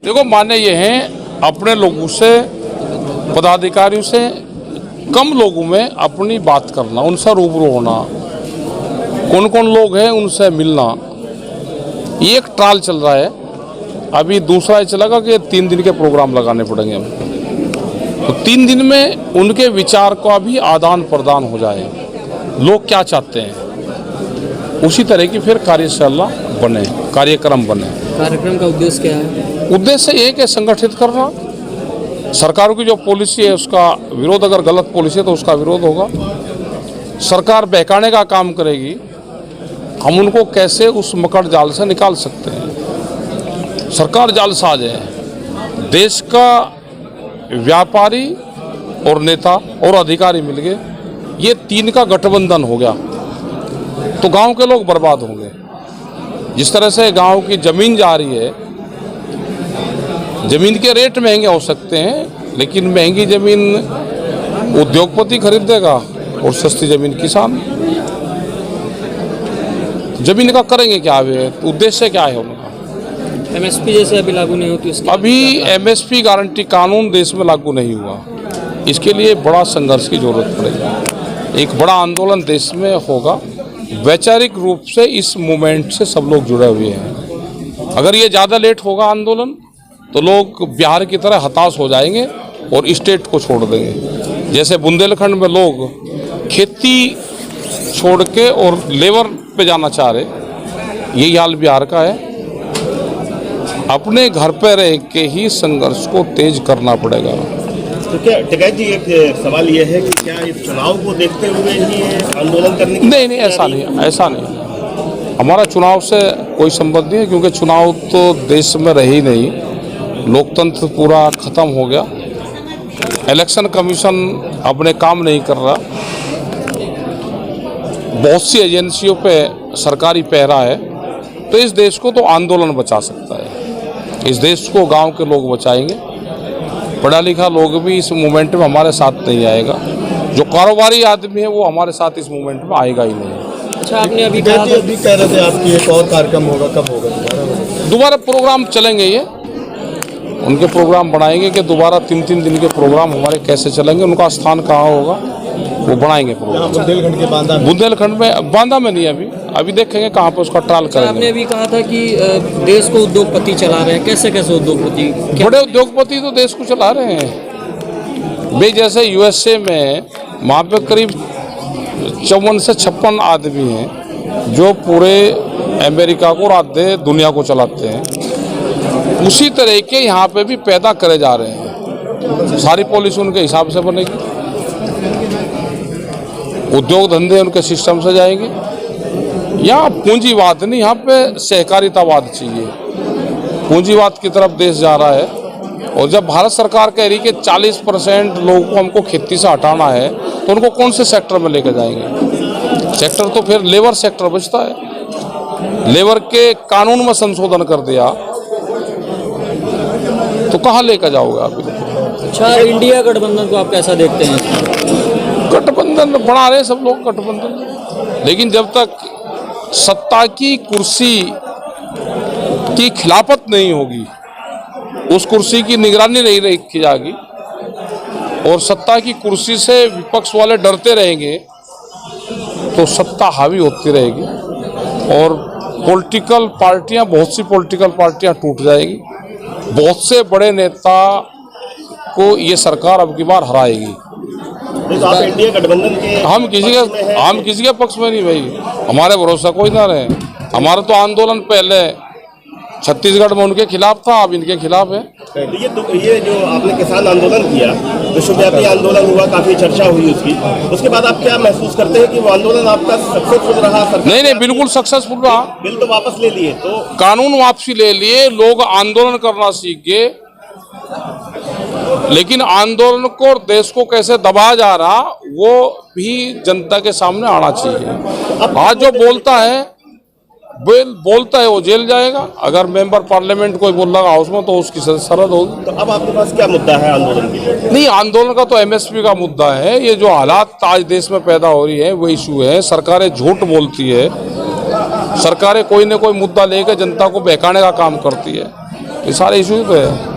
देखो, माने ये हैं अपने लोगों से, पदाधिकारियों से कम लोगों में अपनी बात करना, उनसे रूबरू होना, कौन कौन लोग हैं उनसे मिलना। ये एक ट्रायल चल रहा है। अभी दूसरा ये चलेगा कि 3 दिन के प्रोग्राम लगाने पड़ेंगे हमें, तो 3 दिन में उनके विचार का भी आदान प्रदान हो जाए, लोग क्या चाहते हैं, उसी तरह की फिर कार्यशाला बने, कार्यक्रम बने। कार्यक्रम का उद्देश्य क्या है? उद्देश्य एक है संगठित करना। सरकारों की जो पॉलिसी है उसका विरोध, अगर गलत पॉलिसी है तो उसका विरोध होगा। सरकार बहकाने का काम करेगी, हम उनको कैसे उस मकड़ जाल से निकाल सकते हैं। सरकार जालसाज है। देश का व्यापारी और नेता और अधिकारी मिल गए, ये 3 का गठबंधन हो गया तो गांव के लोग बर्बाद होंगे। जिस तरह से गांव की ज़मीन जा रही है, ज़मीन के रेट महंगे हो सकते हैं, लेकिन महंगी ज़मीन उद्योगपति खरीदेगा और सस्ती ज़मीन किसान। ज़मीन का करेंगे क्या? वे उद्देश्य क्या है उनका? एमएसपी जैसे अभी लागू नहीं होती इसके अभी एमएसपी गारंटी कानून देश में लागू नहीं हुआ। इसके लिए बड़ा संघर्ष की जरूरत पड़ेगी। एक बड़ा आंदोलन देश में होगा। वैचारिक रूप से इस मूवमेंट से सब लोग जुड़े हुए हैं। अगर ये ज़्यादा लेट होगा आंदोलन तो लोग बिहार की तरह हताश हो जाएंगे और स्टेट को छोड़ देंगे। जैसे बुंदेलखंड में लोग खेती छोड़ के और लेबर पे जाना चाह रहे, यही हाल बिहार का है। अपने घर पे रह के ही संघर्ष को तेज करना पड़ेगा। तो क्या टिकैत जी, एक सवाल ये है कि क्या इस चुनाव को देखते हुए ही आंदोलन करने की? नहीं, ऐसा नहीं। हमारा चुनाव से कोई संबंध नहीं है, क्योंकि चुनाव तो देश में रहे ही नहीं। लोकतंत्र पूरा खत्म हो गया। इलेक्शन कमीशन अपने काम नहीं कर रहा। बहुत सी एजेंसियों पे सरकारी पहरा है। तो इस देश को तो आंदोलन बचा सकता है। इस देश को गांव के लोग बचाएंगे। पढ़ा लिखा लोग भी इस मूवमेंट में हमारे साथ नहीं आएगा। जो कारोबारी आदमी है वो हमारे साथ इस मूवमेंट में आएगा ही नहीं। अच्छा, आपने अभी कह रहे थे आपकी एक और कार्यक्रम होगा, कब होगा? दोबारा प्रोग्राम चलेंगे। ये उनके प्रोग्राम बनाएंगे कि दोबारा 3-3 दिन के प्रोग्राम हमारे कैसे चलेंगे, उनका स्थान कहाँ होगा वो बनाएंगे प्रोग्राम। बुंदेलखंड के बुंदेलखंड में, बांदा में नहीं। अभी देखेंगे कहाँ पे उसका ट्रायल करेंगे। आपने अभी कहा था कि देश को उद्योगपति चला रहे हैं, कैसे कैसे उद्योगपति? बड़े उद्योगपति तो देश को चला रहे हैं भाई। जैसे यूएसए में वहाँ पे करीब 54 से 56 आदमी हैं जो पूरे अमेरिका को, आधे दुनिया को चलाते हैं। उसी तरह के यहाँ पे भी पैदा करे जा रहे हैं। सारी पॉलिसी उनके हिसाब से बनेगी, उद्योग धंधे उनके सिस्टम से जाएंगे। यहाँ पूंजीवाद नहीं, यहाँ पे सहकारितावाद चाहिए। पूंजीवाद की तरफ देश जा रहा है। और जब भारत सरकार कह रही कि 40% लोगों को हमको खेती से हटाना है, तो उनको कौन से सेक्टर में लेकर जाएंगे? सेक्टर तो फिर लेबर सेक्टर बचता है। लेबर के कानून में संशोधन कर दिया तो कहाँ लेकर जाओगे आप? अच्छा, इंडिया गठबंधन को आप कैसा देखते हैं? गठबंधन बना रहे सब लोग गठबंधन, लेकिन जब तक सत्ता की कुर्सी की खिलाफत नहीं होगी, उस कुर्सी की निगरानी नहीं रखी जाएगी और सत्ता की कुर्सी से विपक्ष वाले डरते रहेंगे, तो सत्ता हावी होती रहेगी और पॉलिटिकल पार्टियां, बहुत सी पॉलिटिकल पार्टियां टूट जाएगी। बहुत से बड़े नेता को ये सरकार अब की बार हराएगी। तो आप इंडिया गठबंधन के हम किसी के पक्ष में नहीं भाई। हमारे भरोसा कोई ना रहे। हमारा तो आंदोलन पहले छत्तीसगढ़ में उनके खिलाफ था, अब इनके खिलाफ है। ये जो आपने किसान आंदोलन किया, विश्वव्यापी आंदोलन हुआ, काफी चर्चा हुई उसकी, उसके बाद आप क्या महसूस करते हैं कि वो आंदोलन आपका सक्सेसफुल रहा? नहीं, बिल्कुल सक्सेसफुल रहा। बिल तो वापस ले लिए, तो कानून वापसी ले लिए, लोग आंदोलन करना सीख गए। लेकिन आंदोलन को और देश को कैसे दबाया जा रहा वो भी जनता के सामने आना चाहिए। आज जो बोलता है वो जेल जाएगा। अगर मेंबर पार्लियामेंट कोई बोल रहा हाउस में तो उसकी सरहद होगी। तो अब आपके पास क्या मुद्दा है आंदोलन के लिए? नहीं, आंदोलन का तो एमएसपी का मुद्दा है। ये जो हालात आज देश में पैदा हो रही है वो इशू है। सरकारें झूठ बोलती है, सरकारें कोई न कोई मुद्दा लेकर जनता को बहकाने का काम करती है। ये सारे इशू पे है।